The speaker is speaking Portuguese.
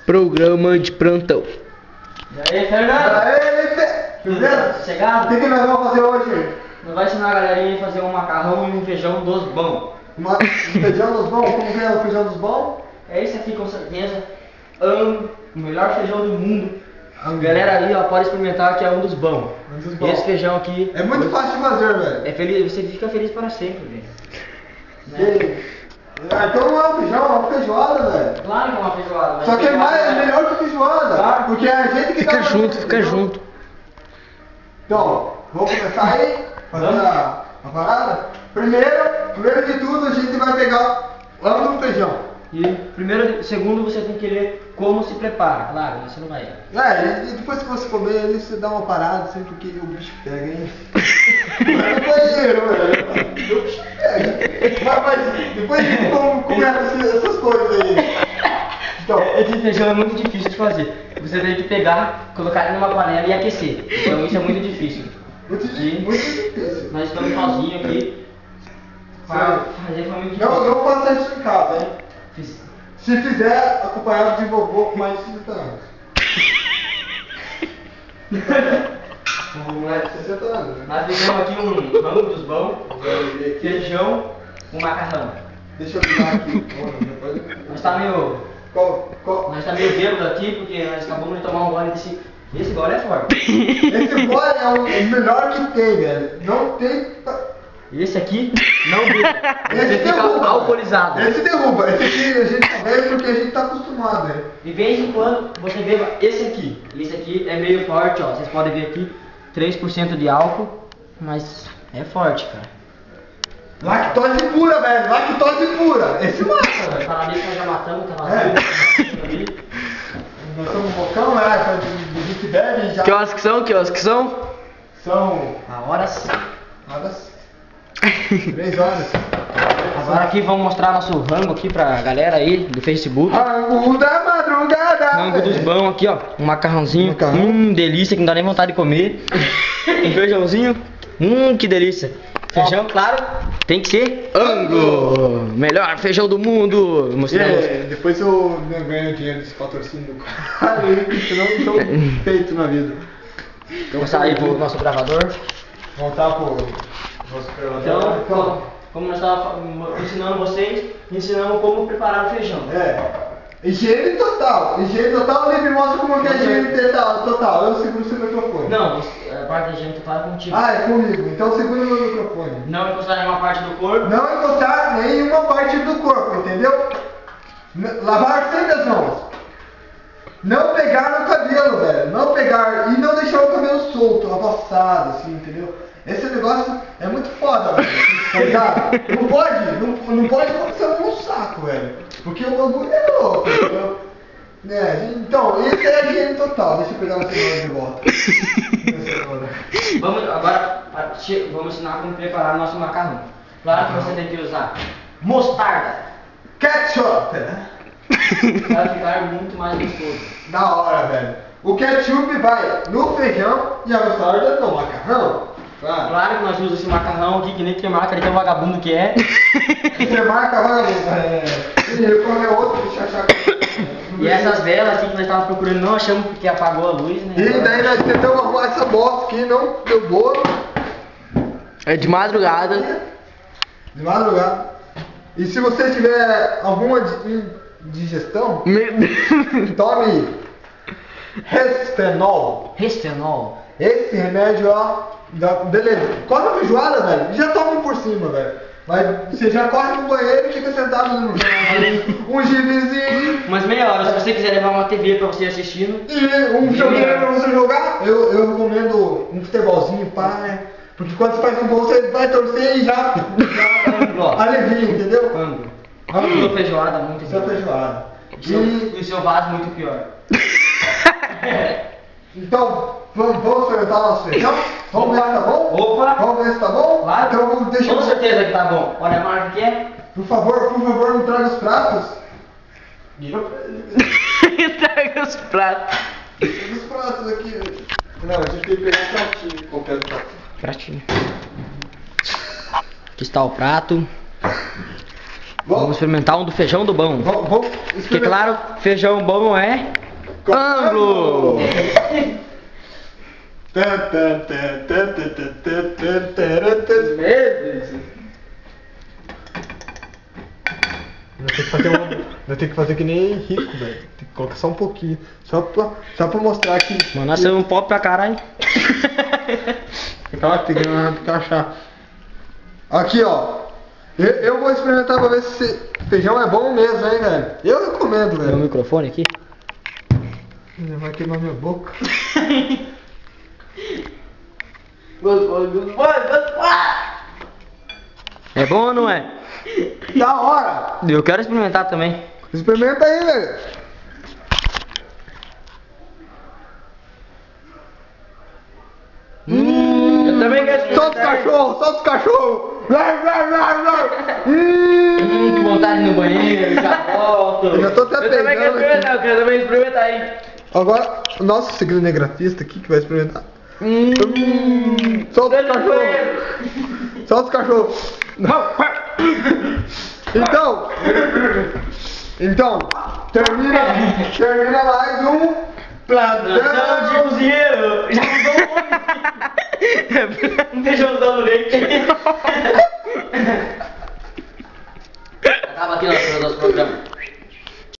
Programa de plantão. E aí, Fernando? Beleza? Chegado? O que nós vamos fazer hoje? Nós vai ensinar a galerinha a fazer um macarrão e um feijão dos bons. Um feijão dos bons? Como que é o feijão dos bons? É esse aqui com certeza. O melhor feijão do mundo. Galera aí, ó, pode experimentar que é um dos bons. Esse feijão aqui. É muito fácil de fazer, velho. É feliz, você fica feliz para sempre, velho. Né? Então não é um feijão, é uma feijoada, velho. Claro que é uma feijoada. Mas Só que é melhor que feijoada. Claro. Porque é a gente que Fica junto, fica junto. Então, vamos começar aí? Fazer a parada? Primeiro de tudo, a gente vai pegar o feijão. E segundo você tem que ler como se prepara, claro, você não vai. E depois que você comer ele, você dá uma parada assim, porque o bicho pega, hein? Vai no banheiro, velho. O bicho pega. Mas depois a gente come essas coisas aí. Então, Esse feijão é muito difícil de fazer. Você tem que pegar, colocar ele numa panela e aquecer. Então isso é muito difícil. muito difícil. Nós estamos sozinhos aqui. Para fazer foi muito difícil. Não faça isso em casa, hein? Fiz. Se fizer, acompanhado de vovô com mais de 60 anos. Com mais de 60 anos, né? Nós fizemos aqui um rango dos bons, feijão, um macarrão. Deixa eu virar aqui. Nós tá meio bêbado aqui porque nós acabamos de tomar um gole desse. Esse gole é forte. Esse gole é o melhor que tem, velho. Não tem. Esse aqui não bebe. Você Esse fica derruba. alcoolizado. Esse derruba. Esse aqui a gente só bebe porque a gente tá acostumado, velho. De vez em quando você beba esse aqui. Esse aqui é meio forte, ó. Vocês podem ver aqui, 3% de álcool, mas é forte, cara. Lactose pura, velho. Lactose pura. Esse mata, velho. Parabéns que nós já matamos, tá vazio. Ali. Nós somos um bocão, né? A gente bebe já. Que horas que são? Que horas que são? São A horas. 3 horas. Agora aqui vamos mostrar nosso rango aqui pra galera aí do Facebook. Rango da madrugada. Rango dos bons aqui, ó. Um macarrãozinho. Macarrão. Delícia, que não dá nem vontade de comer. Um feijãozinho. Que delícia. Feijão, claro, tem que ser Ango. Melhor feijão do mundo. Mostramos. Depois eu ganho dinheiro desse patrocínio do cara. Senão eu não tô feito na vida. Vou sair pro nosso gravador. Voltar pro nosso gravador. Então, como nós estávamos ensinando vocês, ensinamos como preparar o feijão. Higiene total. Higiene total, ele me mostra como que é higiene total. Eu seguro seu microfone. Não, a parte da higiene total é contigo. Ah, é comigo. Então segura meu microfone. Não encostar em nenhuma parte do corpo. Não encostar nenhuma parte do corpo, entendeu? Lavar sempre as mãos. Não pegar no cabelo, velho. Não pegar e não deixar o cabelo solto, avassado, assim, entendeu? Esse negócio é muito foda, velho. Tá ligado? Não pode acontecer no saco, velho. Porque o bagulho é louco, entendeu? Então, esse é a higiene total. Deixa eu pegar o celular de volta. Vamos ensinar como preparar nosso macarrão. Claro que você tem que usar mostarda. Ketchup! Vai ficar muito mais gostoso. Da hora, velho. O ketchup vai no feijão e a mostarda no macarrão. Claro que nós usamos esse macarrão aqui, que nem tem marca ali, que é o vagabundo que é. Você marca, ele come outro, deixa achar. E essas velas aqui que nós estávamos procurando, não achamos porque apagou a luz, né? E daí nós tentamos arrumar essa bosta aqui, não deu boa. É de madrugada. De madrugada. E se você tiver alguma digestão, tome Resfenol. Resfenol. Esse remédio, ó, beleza. Come a feijoada, velho. Já toma por cima, velho. Mas você já corre no banheiro e fica sentado no um gibizinho. Mas meia hora, se você quiser levar uma TV pra você assistindo. E um videogame pra você jogar. Eu recomendo um futebolzinho, pá, né? Porque quando você faz um gol, você vai torcer e já alivia, entendeu? Ângulo feijoada, muito Isso é bom. feijoada. E o seu vaso, muito pior. Então, vamos experimentar o nosso feijão? Vamos ver se tá bom? Opa! Vamos ver se tá bom? Claro. Então deixa Com certeza que tá bom. Olha a marca que é. Por favor, me traga os pratos. Traga os pratos. Traga os pratos aqui. Não, a gente tem que pegar um pratinho, qualquer prato. Pratinho. Aqui está o prato. Vamos experimentar um do feijão do bom. Vamos Porque claro, feijão bom é ângulo. Vai ter que fazer que nem rico, velho. Tem que colocar só um pouquinho. Só pra mostrar que. Mano, nós somos um pop pra caralho. Calma, tem que achar. Aqui, ó. Eu vou experimentar pra ver se esse feijão é bom mesmo, hein, velho. Eu recomendo, Meu velho. microfone aqui. Vai queimar minha boca. É bom ou não é? Da hora! Eu quero experimentar também. Experimenta aí, velho. Eu também quero Solta os cachorros, solta os cachorros! Que vontade no banheiro, já volto. Eu já tô até Eu também quero pegando aqui. experimentar, eu quero também experimentar aí. Agora, o nosso cinegrafista aqui que vai experimentar. Solta os cachorros! Solta os cachorros! Então, termina mais um Plantão de cozinheiro. Já mudou o nome. Feijãozão no leite. Acaba aqui nosso programa.